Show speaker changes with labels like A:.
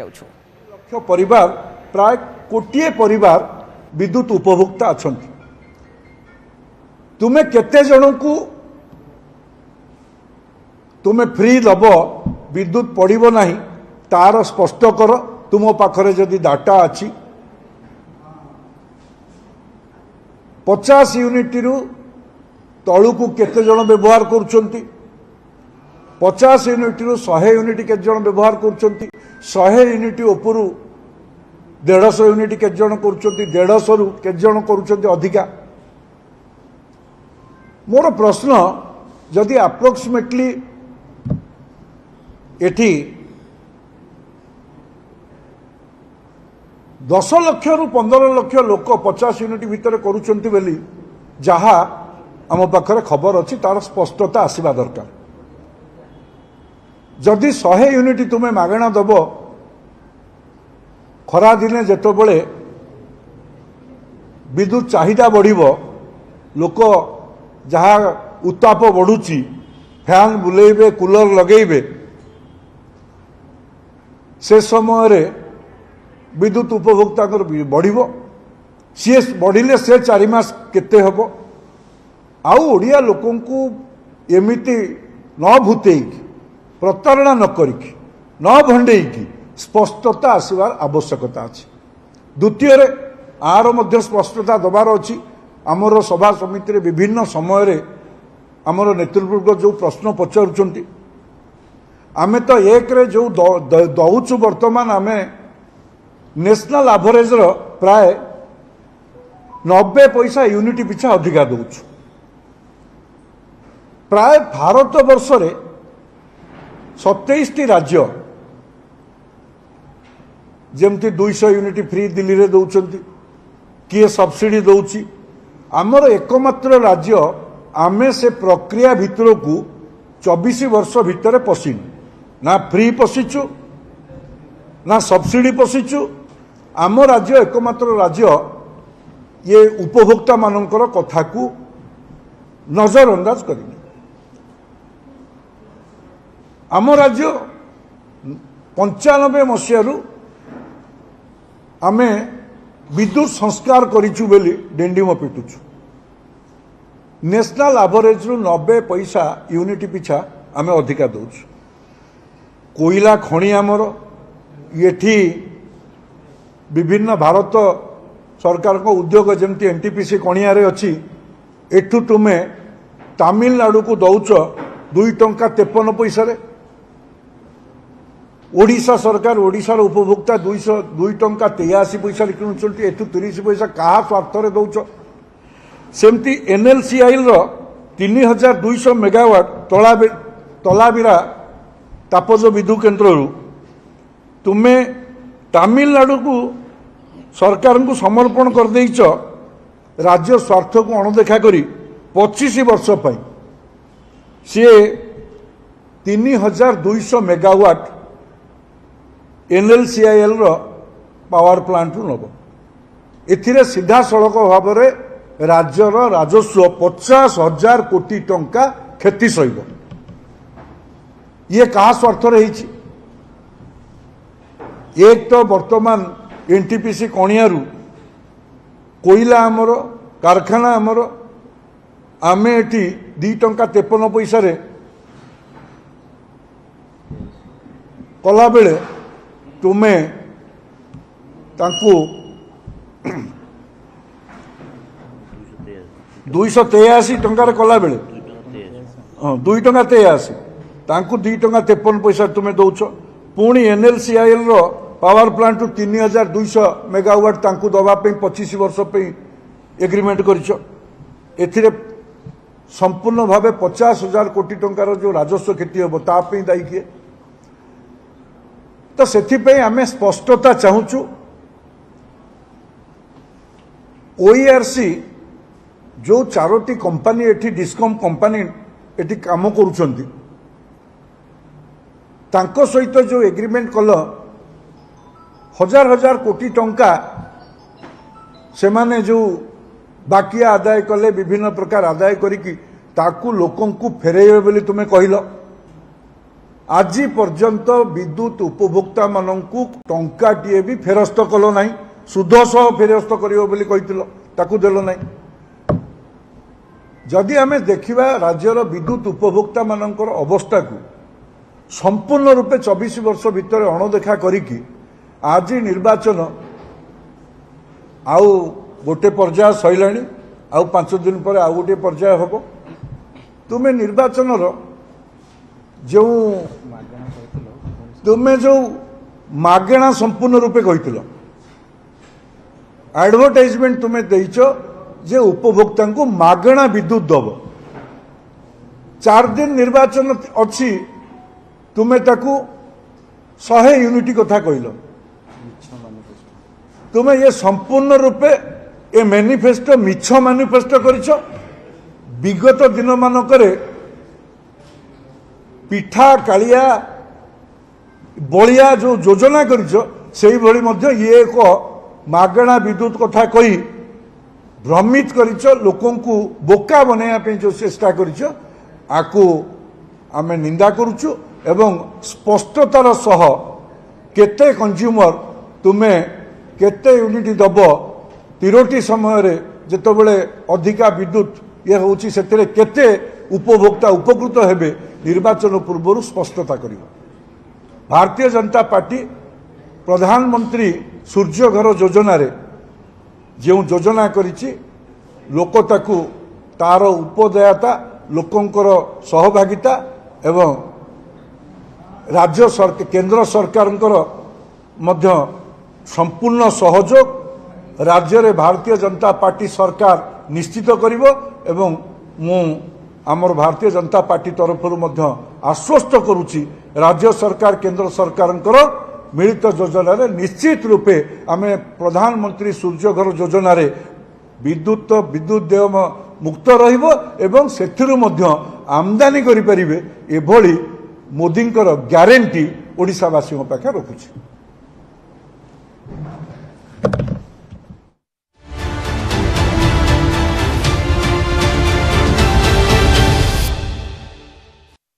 A: जाउछु।
B: लक्ष परिवार प्राय कोटिए परिवार विद्युत उपभोक्ता अछंती। तुमे केते जन को तुमे फ्री दब विद्युत पड़ो ना तार स्पष्ट कर। तुम पाखरे जदि डाटा अच्छी 50 यूनिट रु तलू को केते जन व्यवहार करुछंती 50 यूनिट रु 100 यूनिट केते जन व्यवहार करुछंती 100 यूनिट उपरु 150 यूनिट केते जन करुछंती 150 रु केते जन करुछंती अधिका। मोर प्रश्न जदि अप्रोक्सीमेटली एठी 10 लाख रु 15 लाख लोक 50 यूनिट भितर करुछंती बेली जहा आम पाखरे खबर अच्छी तार स्पष्टता आसवा दरकार। जदि 100 यूनिट तुम्हें मागणा दब खरा दिने जेतबेले विद्युत चाहिदा बढ़िबो लोक जहा उत्ताप बढ़ुची फैन बुलेइबे कूलर लगेइबे से समय रे विद्युत उपभोक्ता बढ़िबो सी बढ़िले से 4 मास केते हबो आउ ओडिया लोकन को एमिति न भूतेइकी प्रतारणा न करिकी न भंडेइकी स्पष्टता आसवार आवश्यकता अछि। द्वितीय रे आर मध्य स्पष्टता दबार अछि। आमर सभा समिति रे विभिन्न समय रे आमर नेतृवर्ग जो प्रश्न पचारुचंती आमे तो एक रे जो दउछु वर्तमान आमे नेशनल एवरेज रो प्राय 90 पैसा यूनिट पिछा अधिका दउछु। प्राय भारत वर्ष रे 27 राज्य जमती 200 यूनिट फ्री दिल्ली रे दउचंती किए सब्सिडी दउची। आमर एकमात्र राज्य आमे से प्रक्रिया भितर को 24 वर्ष भितर पशिनु ना फ्री पशिचु ना सब्सिडी पशिचु। आम राज्य एकमात्र राज्य ये उपभोक्ता मानकर कथा को नजरअंदाज करें। आम राज्य 95 मसीह आमे विद्युत संस्कार करिचु बेली डेंडिम पिटुचु। नेशनल एवरेज रु 90 पैसा यूनिट पिछा आमे अधिका दउछु। कोयला खणी आमर येठी विभिन्न भारत सरकार को उद्योग जमती एनटीपीसी कणिया रे अछि एठू तुमे तमिलनाडु को दउच 2 टंका 53 पैसा रे। ओडिशा सरकार ओडिशार उपभोक्ता 2 टंका 83 पैसा किणुचंती एठू 30 पैसा कहा स्वार्थ रे दउच। सेमती एनएलसीआई रो 3200 मेगावाट तलाबिरा तापज विद्युत केन्द्र तुम्हें तमिलनाडु को सरकार को समर्पण कर देइच राज्य स्वार्थ को अणदेखा करी 25 वर्ष पाई सी 3200 मेगावाट एनएलसीआईएल रो पावर प्लांट रु नब। एथिरे सीधा सड़क भाव में राज्यर राजस्व 50,000 कोटी टंका क्षति सहिब। ये कहा स्वार्थ रही एक तो वर्तमान एनटीपीसी कणियारू कोयला आमर कारखाना आमर आमे एटी 2 टंका 53 पैसा रे कला बेले तुमे तांकू 283 टंकार कला बेले 2 टंका 83 तांकू 2 टंका 53 पैसा तुम्हें दौच। पुणी एनएलसीआईएल रो पावर प्लांट 3200 मेगावाट तांकू दबा पे 25 वर्ष पे एग्रीमेंट करिछ। एथिरे संपूर्ण भावे 50,000 कोटी टंकार जो राजस्व क्षति हम तापी दायी किए। तो से आम स्पष्टता चाहूँ ओईआरसी जो 4टी कंपनी एठी डिस्कम कंपनी एठी काम करुछंती तांको सहित जो एग्रीमेंट कल हजार हजार कोटी टंका से माने जो बाकिया आदाय कले विभिन्न प्रकार आदाय करिकी ताकू लोकन को फेरेइबे बोली तुमे कहिलो आज पर्यंत विद्युत उपभोक्ता मानू टंकाटे भी फेरस्त कल ना सुध सह फेरस्त कर देल ना जदि आम देखा राज्यर विद्युत उपभोक्ता मानकर अवस्था को संपूर्ण रूपे 24 वर्ष भितर अणदेखा करिकी आज निर्वाचन आउ गोटे पर्याय सैलाणी आउ 5 दिन पर आउ गोटे पर्याय हम तुम्हें निर्वाचन जो तुम्हें जो मागेणा संपूर्ण रूपे कही एडवर्टाइजमेंट तुम्हें देच जे उपभोक्ता को मागेणा विद्युत दब 4 दिन निर्वाचन अच्छी तुम्हें ताकू 100 यूनिट कथा कहल तुम्हें ये संपूर्ण रूपे ए मैनिफेस्टो मिछ मैनिफेस्टो करिछ विगत दिन मानकरे पिठा कालिया बलिया जो योजना करिछ सेही भली मध्य ये एक मागणा विद्युत कथा कही भ्रमित करिछ लोकों को बोका बनैया पे जो चेष्टा करिछ आकु आमे निंदा करूछु एवं स्पष्टतार सह केते कंज्यूमर तुम्हें केते यूनिट दब 3टी समय रे जेतबेले अधिका विद्युत ये होची सेतरे केते उपभोक्ता उपकृत हेबे निर्वाचन पूर्व स्पष्टता करिव भारतीय जनता पार्टी प्रधानमंत्री सूर्यघर योजना रे जो योजना करिछि लोक ताकू तार उपदायता लोकंकर सहभागिता एवं राज्य सरकार केंद्र सरकारंकर मध्य संपूर्ण सहयोग राज्य रे भारतीय जनता पार्टी सरकार निश्चित करिवो एवं मु आमर भारतीय जनता पार्टी तरफ आश्वस्त करुच्ची राज्य सरकार केंद्र सरकारंकर मिलित योजना रे निश्चित रूपे आमे प्रधानमंत्री सूर्यघर योजना रे विद्युत देय मुक्त रहिबो एवं सेथिरु मध्य आमदानी करि परिबे एभली मोदींकर ग्यारंटी ओडिशावासी पाखे रखुछि।